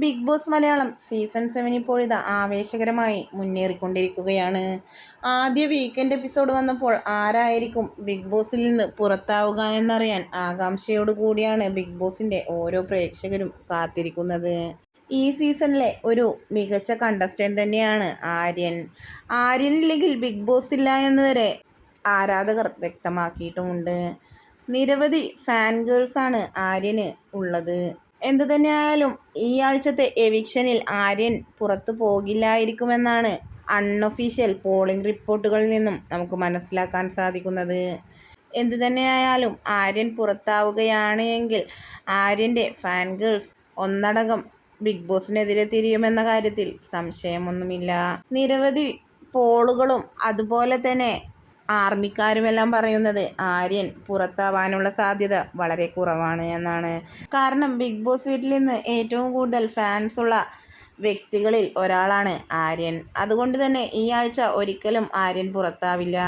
Big boss Malayalam season 7 ഇപ്പോഴിതാ ആവേശകരമായി മുന്നേറിക്കൊണ്ടിരിക്കുകയാണ്. ആദ്യ weekend episode വന്നപ്പോൾ ആരായിരിക്കും ബിഗ് ബോസിൽ നിന്ന് പുറത്താവുക എന്നറിയാൻ ആകാംക്ഷയോടു കൂടിയാണ് ബിഗ് ബോസിൻ്റെ ഓരോ പ്രേക്ഷകരും കാത്തിരിക്കുന്നത്. ഈ സീസണിലെ ഒരു മികച്ച കണ്ടസ്റ്റൻ്റ് തന്നെയാണ് ആര്യൻ. ആര്യനില്ലെങ്കിൽ ബിഗ് ബോസ് ഇല്ല എന്ന് വരെ ആരാധകർ വ്യക്തമാക്കിയിട്ടുമുണ്ട്. നിരവധി ഫാൻ ഗേൾസാണ് ആര്യന് ഉള്ളത്. എന്തു തന്നെയായാലും ഈ ആഴ്ചത്തെ എവിക്ഷനിൽ ആര്യൻ പുറത്തു പോകില്ലായിരിക്കുമെന്നാണ് അൺഒഫീഷ്യൽ പോളിംഗ് റിപ്പോർട്ടുകളിൽ നിന്നും നമുക്ക് മനസ്സിലാക്കാൻ സാധിക്കുന്നത്. എന്തു തന്നെയായാലും ആര്യൻ പുറത്താവുകയാണ് എങ്കിൽ ആര്യൻ്റെ ഫാൻ ഗേൾസ് ഒന്നടങ്കം ബിഗ് ബോസിനെതിരെ തിരിയുമെന്ന കാര്യത്തിൽ സംശയമൊന്നുമില്ല. നിരവധി പോളുകളും അതുപോലെ തന്നെ ആർമിക്കാരുമെല്ലാം പറയുന്നത് ആര്യൻ പുറത്താവാനുള്ള സാധ്യത വളരെ കുറവാണ് എന്നാണ്. കാരണം ബിഗ് ബോസ് വീട്ടിൽ നിന്ന് ഏറ്റവും കൂടുതൽ ഫാൻസ് ഉള്ള വ്യക്തികളിൽ ഒരാളാണ് ആര്യൻ. അതുകൊണ്ട് തന്നെ ഈ ആഴ്ച ഒരിക്കലും ആര്യൻ പുറത്താവില്ല.